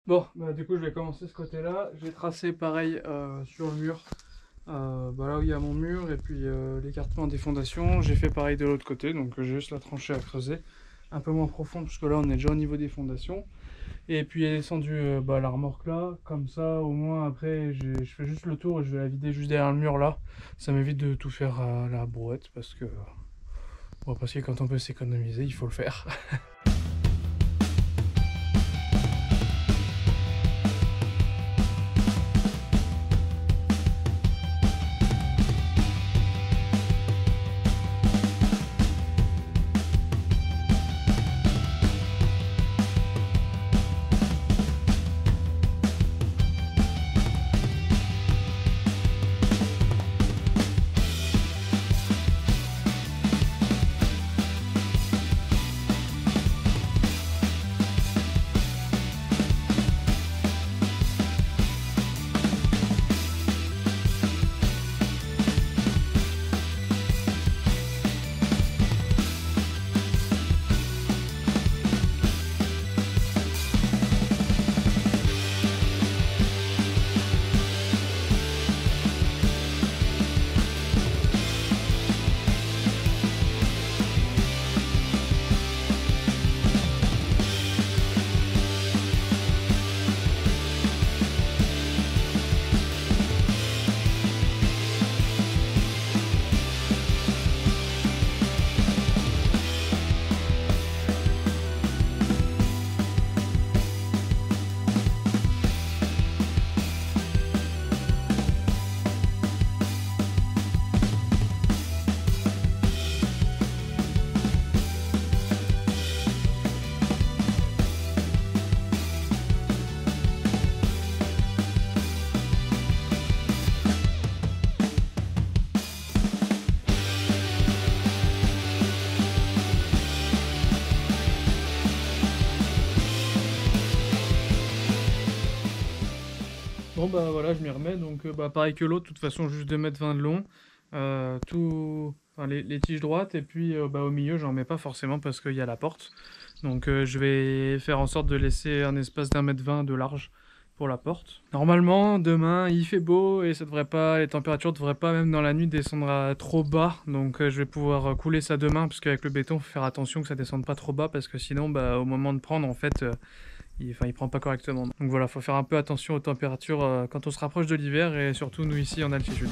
Bon, bah, du coup, je vais commencer ce côté-là. J'ai tracé pareil sur le mur, bah, là où il y a mon mur, et puis l'écartement des fondations. J'ai fait pareil de l'autre côté, donc j'ai juste la tranchée à creuser, un peu moins profond, parce que là, on est déjà au niveau des fondations. Et puis, elle est descendue bah, la remorque là, comme ça, au moins, après, je fais juste le tour et je vais la vider juste derrière le mur là. Ça m'évite de tout faire à la brouette, parce que quand on peut s'économiser, il faut le faire. Bon bah voilà, je m'y remets, donc bah, pareil que l'autre, de toute façon juste 2,20 m de long, enfin, les tiges droites, et puis bah, au milieu j'en mets pas forcément parce qu'il y a la porte, donc je vais faire en sorte de laisser un espace d'1,20 m de large pour la porte. Normalement demain il fait beau et les températures devraient pas même dans la nuit descendre trop bas, donc je vais pouvoir couler ça demain, parce qu'avec le béton faut faire attention que ça descende pas trop bas, parce que sinon bah, au moment de prendre en fait il prend pas correctement. Donc voilà, faut faire un peu attention aux températures quand on se rapproche de l'hiver, et surtout nous ici en altitude.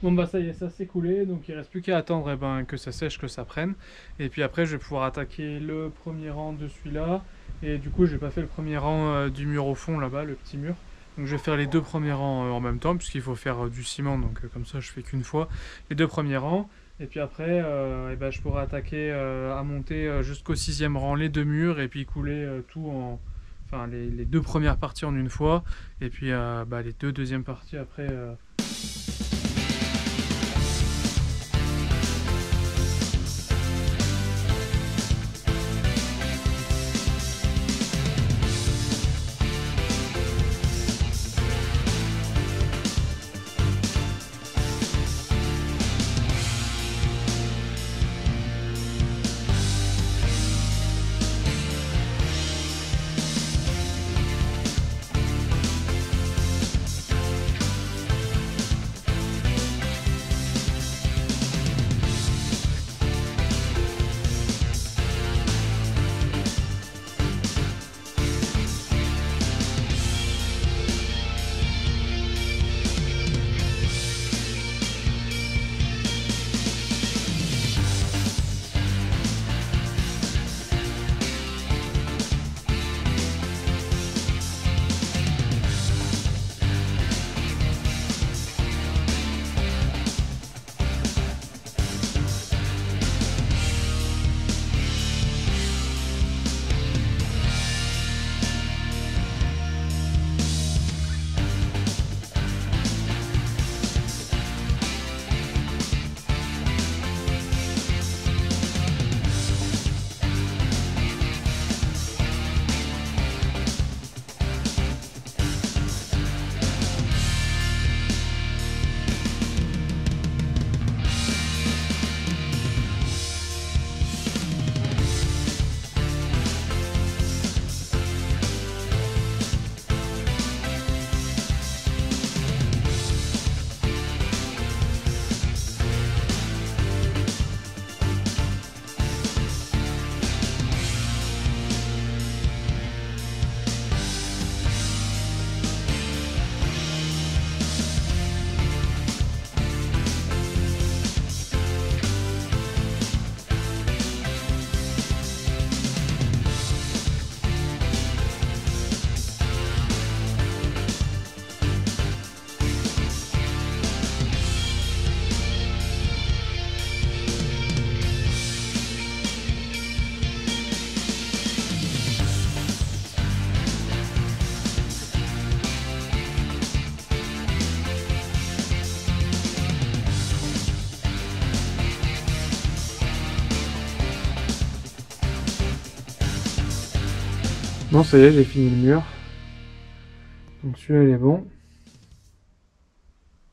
Bon bah ça y est, ça s'est coulé, donc il reste plus qu'à attendre que ça sèche, que ça prenne. Et puis après je vais pouvoir attaquer le premier rang de celui-là. Et du coup j'ai pas fait le premier rang du mur au fond là-bas, le petit mur. Donc je vais faire les deux premiers rangs en même temps, puisqu'il faut faire du ciment, donc comme ça je fais qu'une fois les deux premiers rangs. Et puis après je pourrai attaquer à monter jusqu'au 6e rang les deux murs, et puis couler tout en... Enfin les deux premières parties en une fois, et puis les deux deuxièmes parties après... Bon, ça y est, j'ai fini le mur. Donc celui-là, il est bon.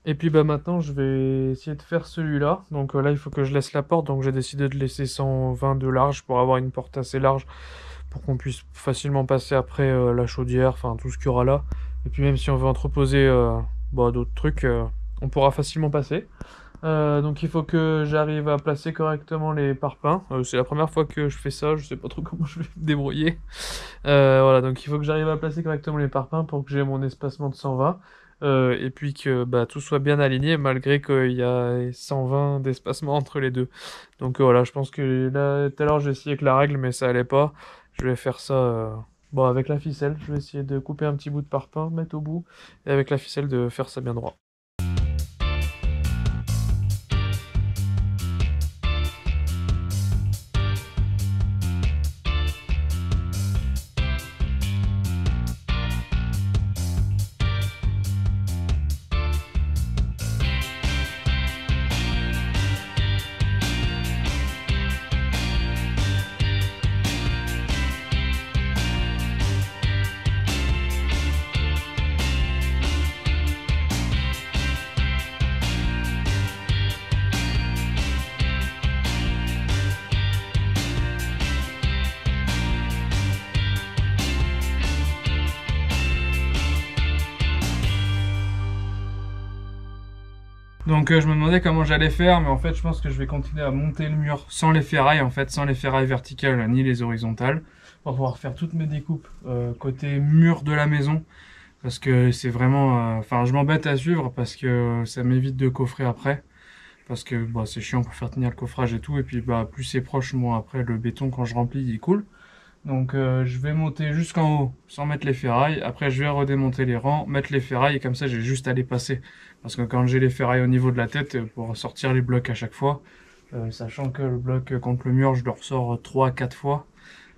Et puis bah maintenant, je vais essayer de faire celui-là. Donc là, il faut que je laisse la porte. Donc j'ai décidé de laisser 120 de large pour avoir une porte assez large pour qu'on puisse facilement passer après la chaudière, enfin tout ce qu'il y aura là. Et puis même si on veut entreposer d'autres trucs, on pourra facilement passer. Donc il faut que j'arrive à placer correctement les parpaings. C'est la première fois que je fais ça, je sais pas trop comment je vais me débrouiller. Voilà, donc il faut que j'arrive à placer correctement les parpaings pour que j'ai mon espacement de 120. Et puis que tout soit bien aligné malgré qu'il y a 120 d'espacement entre les deux. Donc voilà, je pense que là, tout à l'heure j'ai essayé avec la règle mais ça allait pas. Je vais faire ça avec la ficelle. Je vais essayer de couper un petit bout de parpaing, mettre au bout et avec la ficelle de faire ça bien droit. Donc je me demandais comment j'allais faire, mais en fait je pense que je vais continuer à monter le mur sans les ferrailles, en fait, sans les ferrailles verticales ni les horizontales, pour pouvoir faire toutes mes découpes côté mur de la maison, parce que c'est vraiment... Enfin je m'embête à suivre parce que ça m'évite de coffrer après, parce que c'est chiant pour faire tenir le coffrage et tout, et puis plus c'est proche, moi après le béton quand je remplis il coule. Donc je vais monter jusqu'en haut sans mettre les ferrailles. Après je vais redémonter les rangs, mettre les ferrailles et comme ça j'ai juste à les passer. Parce que quand j'ai les ferrailles au niveau de la tête, pour sortir les blocs à chaque fois, sachant que le bloc contre le mur je le ressors 3-4 fois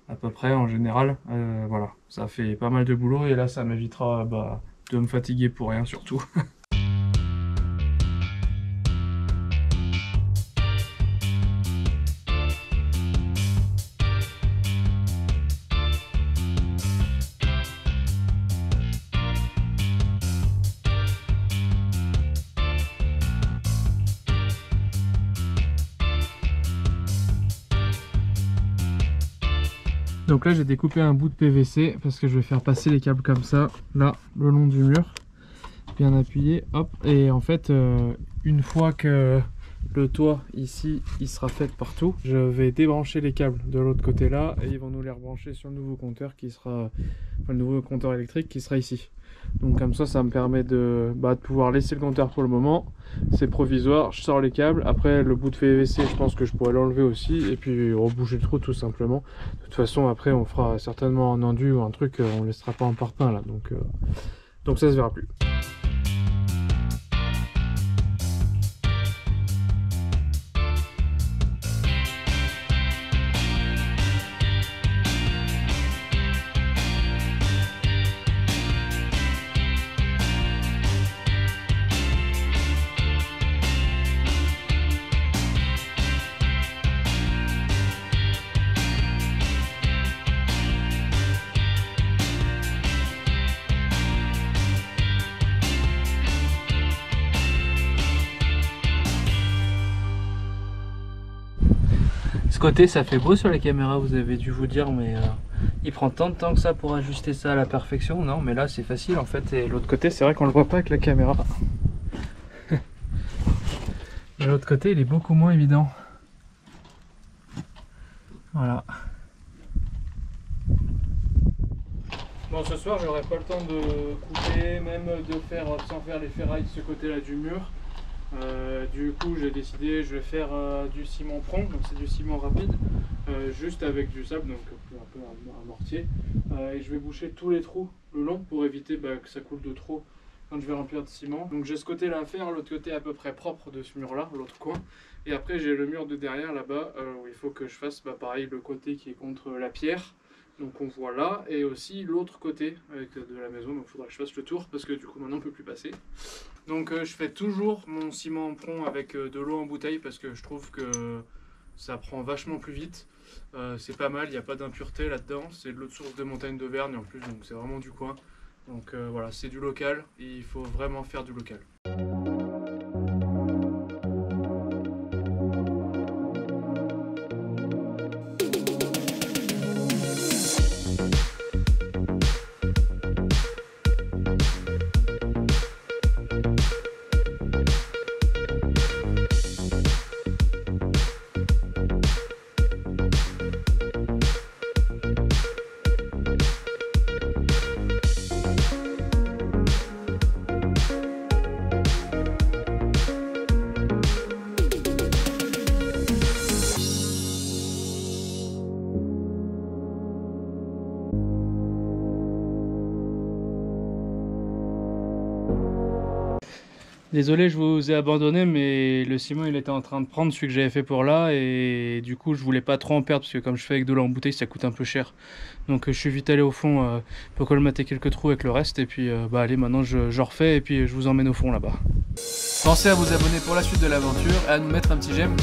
à peu près en général. Voilà, ça fait pas mal de boulot et là ça m'évitera de me fatiguer pour rien surtout. Donc là j'ai découpé un bout de PVC parce que je vais faire passer les câbles comme ça, là, le long du mur, bien appuyé, hop, et en fait une fois que le toit ici il sera fait partout, je vais débrancher les câbles de l'autre côté là et ils vont nous les rebrancher sur le nouveau compteur qui sera, enfin le nouveau compteur électrique qui sera ici. Donc comme ça me permet de pouvoir laisser le compteur pour le moment. C'est provisoire, je sors les câbles. Après le bout de PVC, je pense que je pourrais l'enlever aussi et puis reboucher le trou tout simplement. De toute façon après on fera certainement un enduit ou un truc, on laissera pas un parpaing là. Donc ça se verra plus. Ce côté ça fait beau sur la caméra, vous avez dû vous dire, mais il prend tant de temps que ça pour ajuster ça à la perfection. Non mais là c'est facile en fait, et l'autre côté c'est vrai qu'on le voit pas avec la caméra. De l'autre côté il est beaucoup moins évident. Voilà. Bon, ce soir j'aurai pas le temps de couper, même de faire sans faire les ferrailles de ce côté là du mur. Du coup j'ai décidé, je vais faire du ciment prong, donc c'est du ciment rapide, juste avec du sable, donc un peu un mortier, et je vais boucher tous les trous le long pour éviter que ça coule de trop quand je vais remplir de ciment. Donc j'ai ce côté là à faire, l'autre côté à peu près propre de ce mur là, l'autre coin, et après j'ai le mur de derrière là-bas où il faut que je fasse pareil le côté qui est contre la pierre. Donc on voit là, et aussi l'autre côté avec de la maison, donc il faudra que je fasse le tour parce que du coup maintenant on ne peut plus passer. Donc je fais toujours mon ciment en prong avec de l'eau en bouteille parce que je trouve que ça prend vachement plus vite. C'est pas mal, il n'y a pas d'impureté là-dedans, c'est de l'eau de source de montagne d'Auvergne en plus, donc c'est vraiment du coin. Donc voilà, c'est du local, et il faut vraiment faire du local. Désolé, je vous ai abandonné, mais le ciment il était en train de prendre celui que j'avais fait pour là, et du coup je voulais pas trop en perdre parce que comme je fais avec de l'eau en bouteille ça coûte un peu cher. Donc je suis vite allé au fond pour colmater quelques trous avec le reste, et puis bah allez, maintenant je refais et puis je vous emmène au fond là-bas. Pensez à vous abonner pour la suite de l'aventure et à nous mettre un petit j'aime.